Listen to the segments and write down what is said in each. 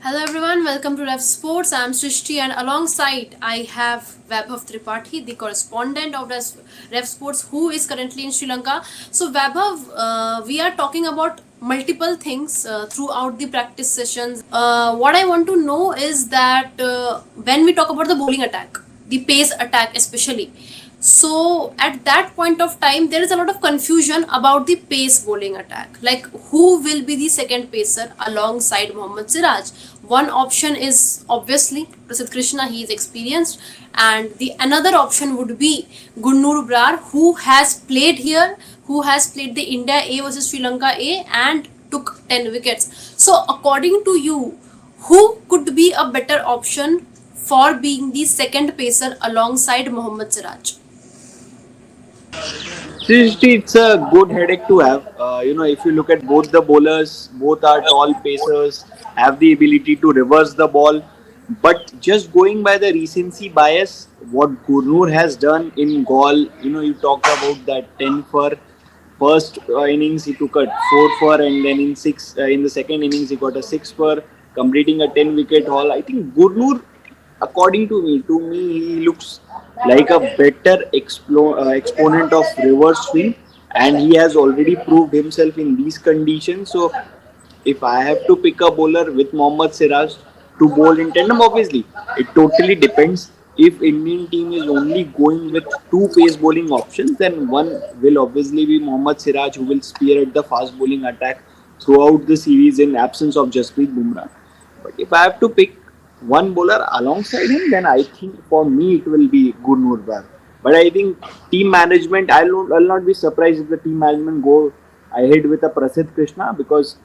Hello everyone, welcome to Rev Sports. I'm Srishti and alongside I have Vaibhav Tripathi, the correspondent of Rev Sports who is currently in Sri Lanka. So Vaibhav, we are talking about multiple things throughout the practice sessions. What I want to know is that when we talk about the bowling attack, the pace attack especially, so at that point of time, there is a lot of confusion about the pace bowling attack. Like who will be the second pacer alongside Mohammad Siraj? One option is obviously Prasidh Krishna, he is experienced, and the another option would be Gurnur Brar, who has played here, who has played the India A versus Sri Lanka A and took 10 wickets. So according to you, who could be a better option for being the second pacer alongside Mohammad Siraj? Seriously, it's a good headache to have. If you look at both the bowlers, both are tall pacers, have the ability to reverse the ball. But just going by the recency bias, what Gurnur has done in Gaul, you talked about that 10 for first innings, he took a 4 for, and then in the second innings, he got a 6 for, completing a 10 wicket haul. I think Gurnur, according to me, he looks like a better exponent of reverse swing, and he has already proved himself in these conditions. So if I have to pick a bowler with Mohammad Siraj to bowl in tandem, obviously it totally depends. If Indian team is only going with two pace bowling options, then one will obviously be Mohammad Siraj, who will spearhead the fast bowling attack throughout the series in absence of Jasprit Bumrah. But if I have to pick one bowler alongside him, then I think for me it will be Gurnur Brar. But I think team management, I'll not be surprised if the team management go ahead with a Prasidh Krishna, because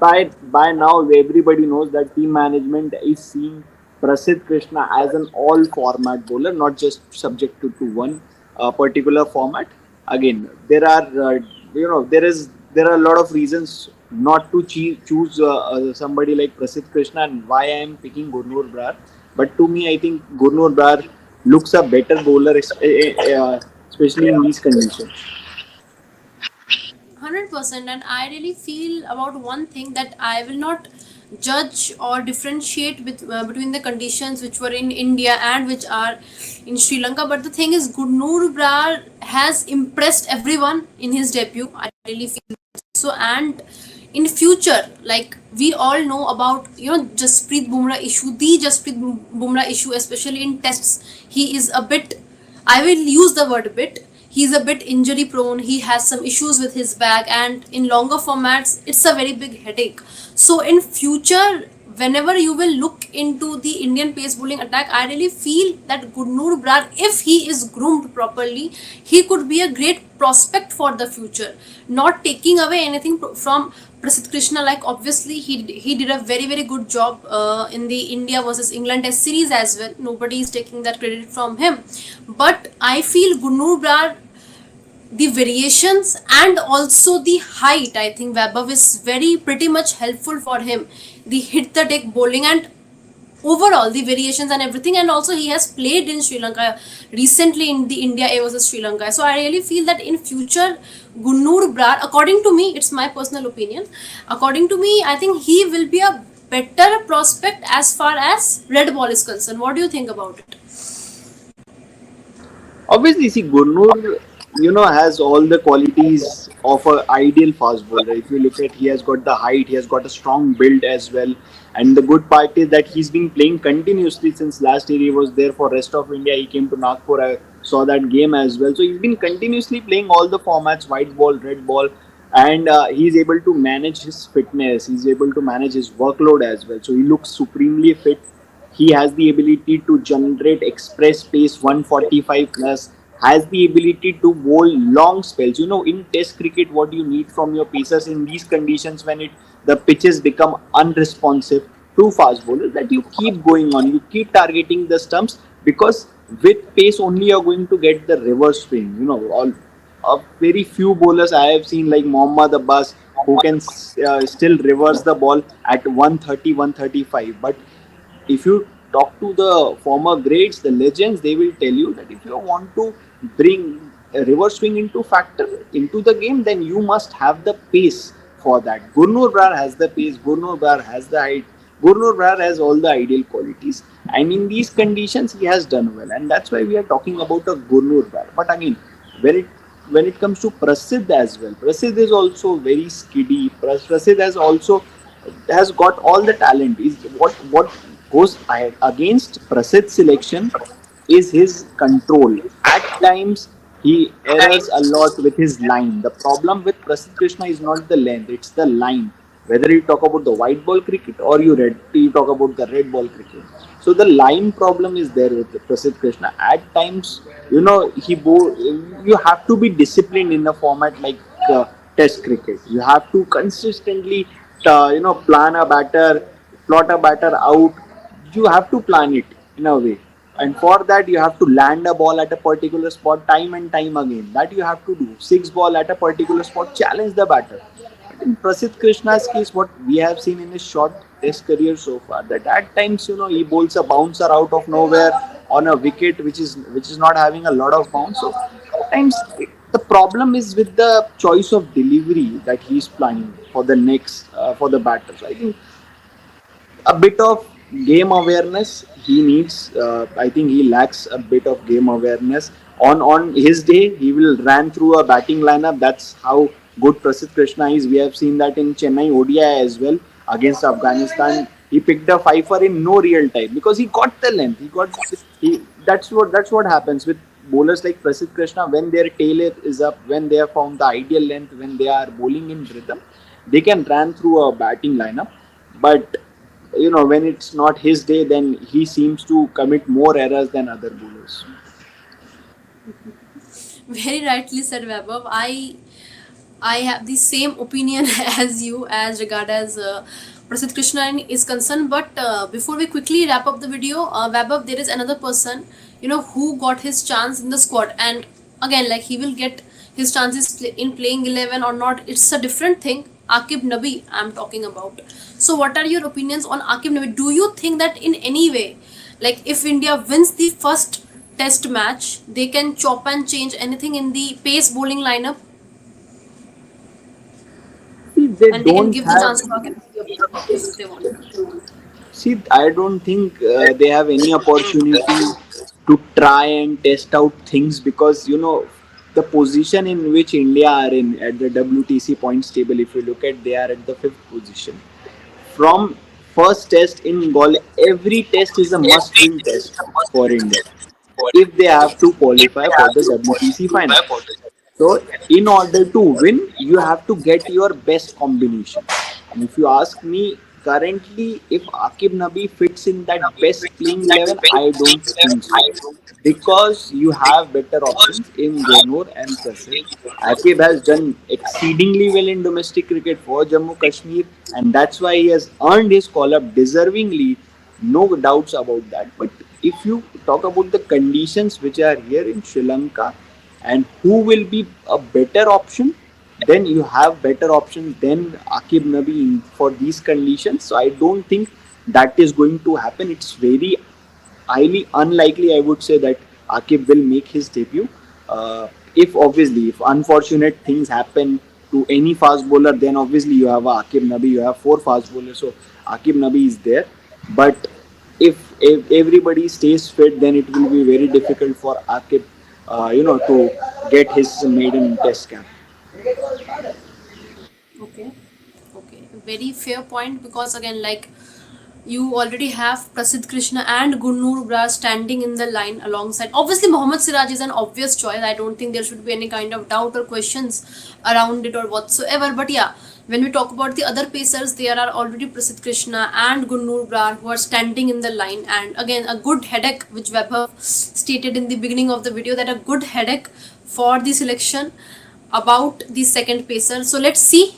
by now everybody knows that team management is seeing Prasidh Krishna as an all format bowler, not just subject to one particular format. Again, there are a lot of reasons not to choose somebody like Prasidh Krishna, and why I am picking Gurnur Brar. But to me, I think Gurnur Brar looks a better bowler, especially in these conditions. 100%, and I really feel about one thing that I will not judge or differentiate between the conditions which were in India and which are in Sri Lanka. But the thing is, Gurnur Brar has impressed everyone in his debut. I really feel so. And in future, like we all know about Jasprit Bumrah issue, the Jasprit Bumrah issue, especially in tests, he is a bit, I will use the word bit, he's a bit injury prone, he has some issues with his back, and in longer formats it's a very big headache. So in future, whenever you will look into the Indian pace bowling attack, I really feel that Gurnur Brar, if he is groomed properly, he could be a great prospect for the future. Not taking away anything from Prasidh Krishna, like obviously he did a very good job in the India versus England Test series as well. Nobody is taking that credit from him, but I feel Gurnur Brar, the variations and also the height, I think Vaibhav is very pretty much helpful for him. The hit the deck bowling and overall the variations and everything, and also he has played in Sri Lanka recently in the India A versus Sri Lanka. So I really feel that in future, Gurnur Brar, according to me, it's my personal opinion, according to me, I think he will be a better prospect as far as red ball is concerned. What do you think about it? Obviously, see, Gurnur, has all the qualities of an ideal fast bowler. If you look at, he has got the height, he has got a strong build as well. And the good part is that he's been playing continuously since last year. He was there for rest of India. He came to Nagpur. I saw that game as well. So he's been continuously playing all the formats, white ball, red ball, and he's able to manage his fitness. He's able to manage his workload as well. So he looks supremely fit. He has the ability to generate express pace 145 plus, has the ability to bowl long spells. In test cricket, what you need from your pacers in these conditions, when the pitches become unresponsive to fast bowlers, that you keep going on, you keep targeting the stumps, because with pace only you're going to get the reverse swing. All very few bowlers I have seen, like Mohammad Abbas, who can still reverse the ball at 130, 135. But if you talk to the former greats, the legends, they will tell you that if you want to bring a reverse swing into factor into the game, then you must have the pace for that. Gurnur Brar has the pace, Gurnur Brar has the height, Gurnur Brar has all the ideal qualities, and in these conditions, he has done well, and that's why we are talking about a Gurnur Brar. But again, when it comes to Prasidh as well, Prasidh is also very skiddy. Prasidh has got all the talent. Is what goes against Prasidh's selection is his control. At times, he errors a lot with his line. The problem with Prasidh Krishna is not the length; it's the line. Whether you talk about the white ball cricket or you talk about the red ball cricket. So the line problem is there with Prasidh Krishna. At times, you have to be disciplined in a format like Test cricket. You have to consistently, plan a batter, plot a batter out. You have to plan it in a way, and for that you have to land a ball at a particular spot time and time again. That you have to do. Six ball at a particular spot, challenge the batter. In Prasidh Krishna's case, what we have seen in his short test career so far, that at times he bowls a bouncer out of nowhere on a wicket which is not having a lot of bounce. So at times the problem is with the choice of delivery that he's planning for the next for the batter. So I think a bit of game awareness he needs. I think he lacks a bit of game awareness. On his day, he will ran through a batting lineup. That's how good Prasidh Krishna is. We have seen that in Chennai ODI as well against Afghanistan. He picked a fifer in no real time because he got the length. He. That's what happens with bowlers like Prasidh Krishna when their tail is up, when they have found the ideal length, when they are bowling in rhythm, they can run through a batting lineup. But when it's not his day, then he seems to commit more errors than other bowlers. Very rightly said, Vaibhav. I have the same opinion as you as regard as Prasidh Krishna is concerned. But before we quickly wrap up the video, Vaibhav, there is another person who got his chance in the squad, and again, like, he will get his chances in playing 11 or not. It's a different thing. Akib Nabi, I'm talking about. So, what are your opinions on Akib Nabi? Do you think that in any way, like, if India wins the first test match, they can chop and change anything in the pace bowling lineup, See, they and they can don't give the have. chance to Akib Nabi if they want? See, I don't think they have any opportunity to try and test out things because the position in which India are in at the WTC points table. If you look at, they are at the fifth position. From first test in Gaul, every test is a must-win test for India if they have to qualify for the WTC final. So, in order to win, you have to get your best combination. And if you ask me, currently, if Akib Nabi fits in that best playing 11, I don't think so. Because you have better options in Gurnur and Prasid. Akib has done exceedingly well in domestic cricket for Jammu Kashmir, and that's why he has earned his call up deservingly. No doubts about that. But if you talk about the conditions which are here in Sri Lanka, and who will be a better option, then you have better options than Akib Nabi for these conditions. So I don't think that is going to happen. It's very highly unlikely, I would say, that Akib will make his debut. If unfortunate things happen to any fast bowler, then obviously you have Akib Nabi. You have four fast bowlers, so Akib Nabi is there. But if everybody stays fit, then it will be very difficult for Akib, to get his maiden test cap. Okay, okay, very fair point, because again, like, you already have Prasidh Krishna and Gurnur Brar standing in the line alongside. Obviously, Mohammad Siraj is an obvious choice. I don't think there should be any kind of doubt or questions around it or whatsoever. But yeah, when we talk about the other pacers, there are already Prasidh Krishna and Gurnur Brar who are standing in the line. And again, a good headache, which Vaibhav stated in the beginning of the video, that a good headache for the selection about the second pacer. So let's see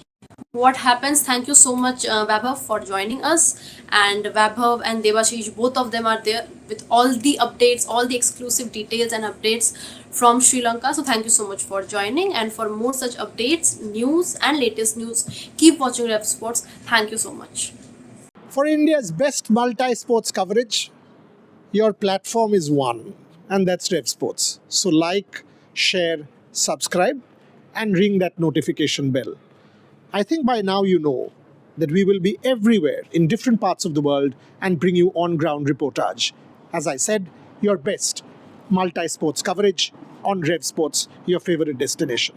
what happens. Thank you so much, Vaibhav, for joining us. And Vaibhav and Devashish, both of them are there with all the updates, all the exclusive details and updates from Sri Lanka. So thank you so much for joining. And for more such updates, news, and latest news, keep watching Rev Sports. Thank you so much. For India's best multi-sports coverage, your platform is one, and that's Rev Sports. So like, share, subscribe, and ring that notification bell. I think by now you know that we will be everywhere in different parts of the world and bring you on-ground reportage. As I said, your best multi-sports coverage on Rev Sports, your favorite destination.